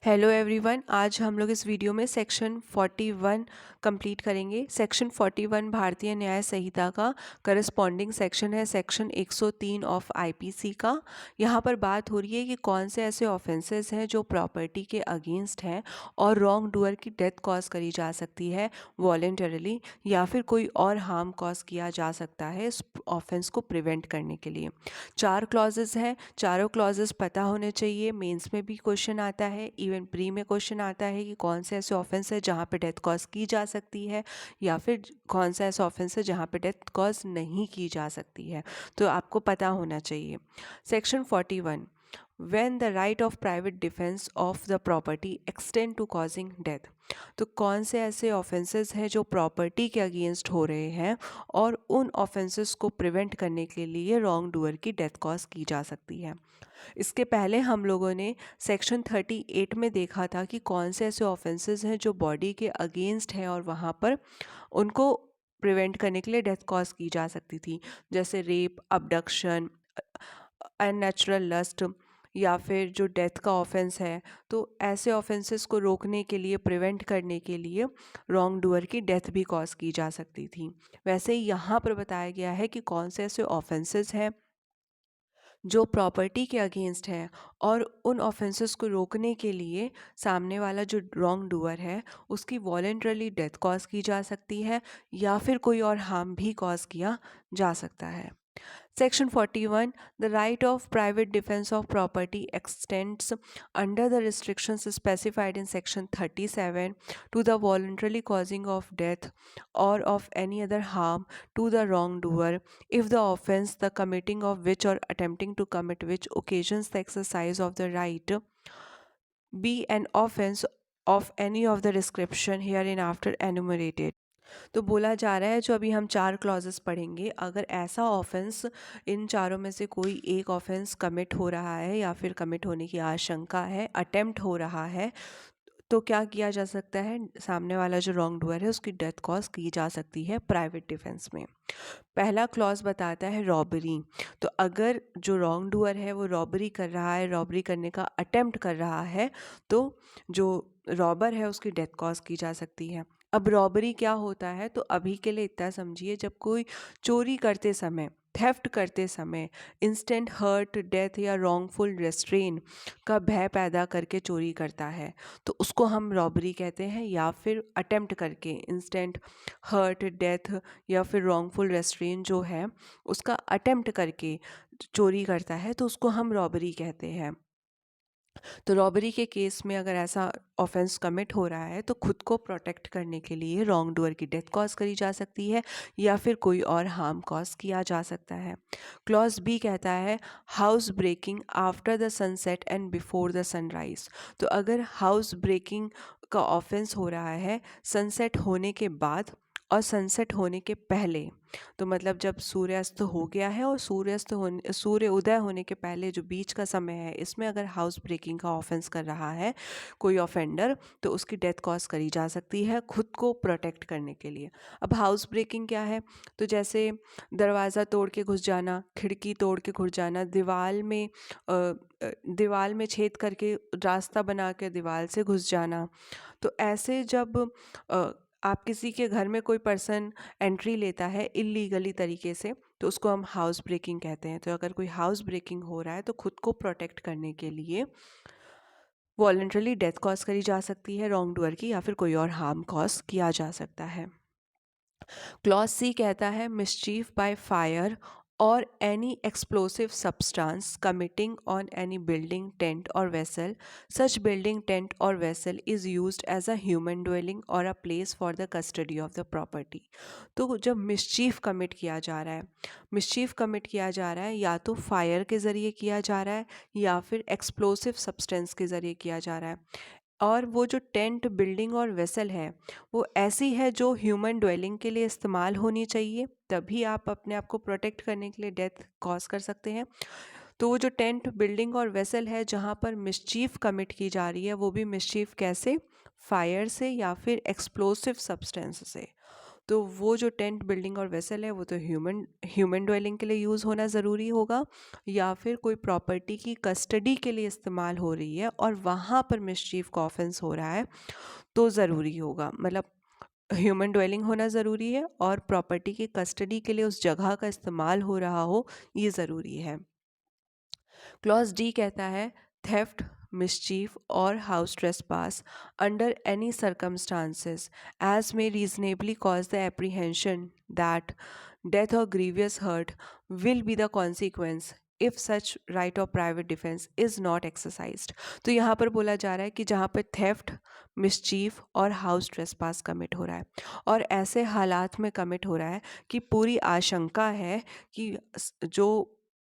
Hello everyone, आज हम लोग इस वीडियो में सेक्शन 41 कंप्लीट करेंगे। सेक्शन 41 भारतीय न्याय संहिता का करस्पॉन्डिंग सेक्शन है, सेक्शन 103 ऑफ आईपीसी का। यहाँ पर बात हो रही है कि कौन से ऐसे ऑफेंसेस हैं जो प्रॉपर्टी के अगेंस्ट हैं और रॉन्ग डूअर की डेथ कॉज करी जा सकती है वॉलेंटरली, या फिर कोई और हार्म कॉज किया जा सकता है इस ऑफेंस को प्रिवेंट करने के लिए। 4 क्लॉजेस हैं, चारों क्लॉजेस पता होने चाहिए। मेंस में भी क्वेश्चन आता है, इवन प्री में क्वेश्चन आता है कि कौन से ऐसे ऑफेंस है जहाँ पे डेथ कॉज की जा सकती है, या फिर कौन सा ऐसा ऑफेंस है जहाँ पे डेथ कॉज नहीं की जा सकती है। तो आपको पता होना चाहिए। Section 41, when the right of private defense of the property extend to causing death। तो कौन से ऐसे ऑफेंसेस हैं जो प्रॉपर्टी के अगेंस्ट हो रहे हैं और उन ऑफेंसेस को प्रिवेंट करने के लिए रॉन्ग डूअर की डेथ कॉज की जा सकती है। इसके पहले हम लोगों ने सेक्शन 38 में देखा था कि कौन से ऐसे ऑफेंसेस हैं जो बॉडी के अगेंस्ट हैं और वहाँ पर उनको प्रिवेंट करने के लिए डेथ कॉज की जा सकती थी, जैसे रेप, अबडक्शन, अननेचुरल लस्ट, या फिर जो डेथ का ऑफेंस है। तो ऐसे ऑफेंसेस को रोकने के लिए, प्रिवेंट करने के लिए रॉन्ग डूअर की डेथ भी कॉज की जा सकती थी। वैसे ही यहाँ पर बताया गया है कि कौन से ऐसे ऑफेंसेस हैं जो प्रॉपर्टी के अगेंस्ट है और उन ऑफेंसेस को रोकने के लिए सामने वाला जो रॉन्ग डूअर है उसकी वॉलेंटरली डेथ कॉज की जा सकती है, या फिर कोई और हार्म भी कॉज किया जा सकता है। Section 41, the right of private defense of property extends under the restrictions specified in Section 37 to the voluntarily causing of death or of any other harm to the wrongdoer if the offense, the committing of which or attempting to commit which occasions the exercise of the right be an offense of any of the description hereinafter enumerated। तो बोला जा रहा है, जो अभी हम 4 clauses पढ़ेंगे, अगर ऐसा ऑफेंस, इन चारों में से कोई एक ऑफेंस कमिट हो रहा है या फिर कमिट होने की आशंका है, अटेम्प्ट हो रहा है, तो क्या किया जा सकता है, सामने वाला जो रॉन्ग डूअर है उसकी डेथ कॉज की जा सकती है प्राइवेट डिफेंस में। पहला क्लॉज बताता है रॉबरी। तो अगर जो रॉन्ग डूअर है वो रॉबरी कर रहा है, रॉबरी करने का अटेम्प्ट कर रहा है, तो जो रॉबर है उसकी डेथ कॉज की जा सकती है। अब रॉबरी क्या होता है, तो अभी के लिए इतना समझिए, जब कोई चोरी करते समय, थेफ्ट करते समय इंस्टेंट हर्ट, डेथ या रॉन्गफुल रेस्ट्रेन का भय पैदा करके चोरी करता है तो उसको हम रॉबरी कहते हैं, या फिर अटेम्प्ट करके इंस्टेंट हर्ट, डेथ या फिर रॉन्गफुल रेस्ट्रेन जो है उसका अटेम्प्ट करके चोरी करता है तो उसको हम रॉबरी कहते हैं। तो रॉबरी के केस में अगर ऐसा ऑफेंस कमिट हो रहा है तो खुद को प्रोटेक्ट करने के लिए रॉन्ग डूअर की डेथ कॉज करी जा सकती है, या फिर कोई और हार्म कॉज किया जा सकता है। क्लॉज बी कहता है house breaking after the sunset and before the sunrise. तो अगर हाउस ब्रेकिंग का ऑफेंस हो रहा है सनसेट होने के बाद और सनसेट होने के पहले, तो मतलब जब सूर्यास्त हो गया है और सूर्य उदय होने के पहले जो बीच का समय है, इसमें अगर हाउस ब्रेकिंग का ऑफेंस कर रहा है कोई ऑफेंडर, तो उसकी डेथ कॉज करी जा सकती है खुद को प्रोटेक्ट करने के लिए। अब हाउस ब्रेकिंग क्या है, तो जैसे दरवाज़ा तोड़ के घुस जाना, खिड़की तोड़ के घुस जाना, दीवार में छेद करके रास्ता बना के दीवार से घुस जाना। तो ऐसे जब आप किसी के घर में कोई पर्सन एंट्री लेता है इलीगली तरीके से, तो उसको हम हाउस ब्रेकिंग कहते हैं। तो अगर कोई हाउस ब्रेकिंग हो रहा है तो खुद को प्रोटेक्ट करने के लिए वॉलंटरली डेथ कॉज करी जा सकती है रॉन्ग डूअर की, या फिर कोई और हार्म कॉज किया जा सकता है। क्लॉज सी कहता है मिसचीफ बाय फायर और any explosive substance committing on any building, tent और वेसल, सच बिल्डिंग, टेंट और vessel is used as a human dwelling और a place for the custody of the property. तो जब mischief commit किया जा रहा है, मिसचीफ कमिट किया जा रहा है या तो फायर के ज़रिए किया जा रहा है या फिर एक्सप्लोसिव सब्सटेंस के ज़रिए किया जा रहा है, और वो जो टेंट, बिल्डिंग और वेसल है वो ऐसी है जो ह्यूमन ड्वेलिंग के लिए इस्तेमाल होनी चाहिए, तभी आप अपने आप को प्रोटेक्ट करने के लिए डेथ कॉज कर सकते हैं। तो वो जो टेंट, बिल्डिंग और वेसल है जहाँ पर मिसचीफ कमिट की जा रही है, वो भी मिसचीफ कैसे, फायर से या फिर एक्सप्लोसिव सब्सटेंस से। तो वो जो टेंट, बिल्डिंग और वेसल है वो तो ह्यूमन ड्वेलिंग के लिए यूज़ होना ज़रूरी होगा, या फिर कोई प्रॉपर्टी की कस्टडी के लिए इस्तेमाल हो रही है और वहाँ पर मिसचीफ का ऑफेंस हो रहा है तो ज़रूरी होगा। मतलब ह्यूमन ड्वेलिंग होना ज़रूरी है और प्रॉपर्टी की कस्टडी के लिए उस जगह का इस्तेमाल हो रहा हो, ये ज़रूरी है। क्लॉज डी कहता है थेफ्ट, मिसचीफ और house trespass under any circumstances as may reasonably cause the apprehension that death or grievous hurt will be the consequence if such right of private defense is not exercised। तो यहाँ पर बोला जा रहा है कि जहाँ पर थेफ्ट, मिसचीफ और हाउस ट्रेसपास कमिट हो रहा है और ऐसे हालात में कमिट हो रहा है कि पूरी आशंका है कि जो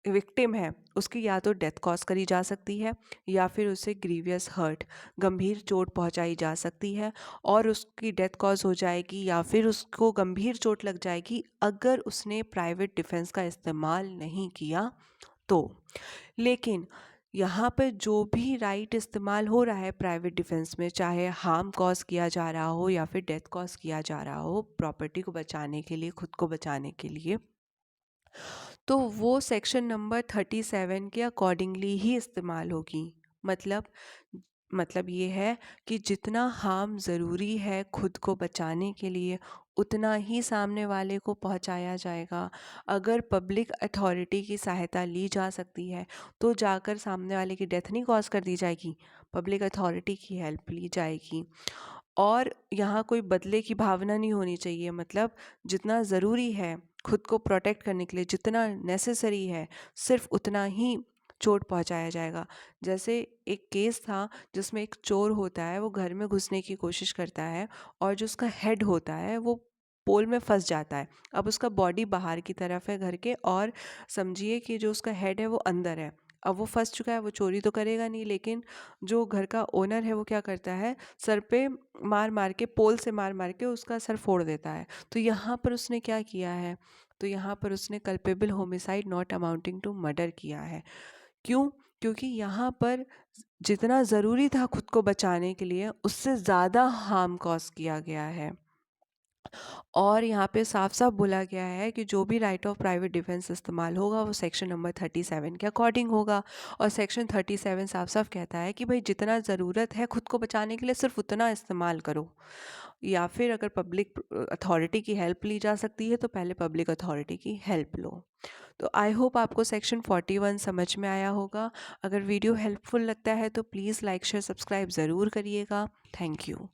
विक्टिम है उसकी या तो डेथ कॉज करी जा सकती है या फिर उसे ग्रीवियस हर्ट, गंभीर चोट पहुंचाई जा सकती है और उसकी डेथ कॉज हो जाएगी या फिर उसको गंभीर चोट लग जाएगी अगर उसने प्राइवेट डिफेंस का इस्तेमाल नहीं किया तो। लेकिन यहाँ पे जो भी राइट इस्तेमाल हो रहा है प्राइवेट डिफेंस में, चाहे हार्म कॉज किया जा रहा हो या फिर डेथ कॉज किया जा रहा हो प्रॉपर्टी को बचाने के लिए, खुद को बचाने के लिए, तो वो सेक्शन नंबर 37 के अकॉर्डिंगली ही इस्तेमाल होगी। मतलब ये है कि जितना हार्म ज़रूरी है खुद को बचाने के लिए उतना ही सामने वाले को पहुंचाया जाएगा। अगर पब्लिक अथॉरिटी की सहायता ली जा सकती है तो जाकर सामने वाले की डेथ नहीं कॉज कर दी जाएगी, पब्लिक अथॉरिटी की हेल्प ली जाएगी। और यहाँ कोई बदले की भावना नहीं होनी चाहिए। मतलब जितना ज़रूरी है खुद को प्रोटेक्ट करने के लिए, जितना नेसेसरी है सिर्फ उतना ही चोट पहुंचाया जाएगा। जैसे एक केस था जिसमें एक चोर होता है, वो घर में घुसने की कोशिश करता है और जो उसका हेड होता है वो पोल में फंस जाता है। अब उसका बॉडी बाहर की तरफ है घर के और समझिए कि जो उसका हेड है वो अंदर है। अब वो फंस चुका है, वो चोरी तो करेगा नहीं, लेकिन जो घर का ओनर है वो क्या करता है, सर पे मार मार के, पोल से मार मार के उसका सर फोड़ देता है। तो यहाँ पर उसने क्या किया है, तो यहाँ पर उसने culpable homicide not amounting to murder किया है। क्यों? क्योंकि यहाँ पर जितना ज़रूरी था खुद को बचाने के लिए उससे ज़्यादा हार्म कॉज किया गया है। और यहाँ पे साफ साफ बोला गया है कि जो भी राइट ऑफ प्राइवेट डिफेंस इस्तेमाल होगा वो सेक्शन नंबर 37 के अकॉर्डिंग होगा। और सेक्शन 37 साफ साफ कहता है कि भाई जितना ज़रूरत है खुद को बचाने के लिए सिर्फ उतना इस्तेमाल करो, या फिर अगर पब्लिक अथॉरिटी की हेल्प ली जा सकती है तो पहले पब्लिक अथॉरिटी की हेल्प लो। तो आई होप आपको सेक्शन 41 समझ में आया होगा। अगर वीडियो हेल्पफुल लगता है तो प्लीज़ लाइक शेयर सब्सक्राइब ज़रूर करिएगा। Thank you.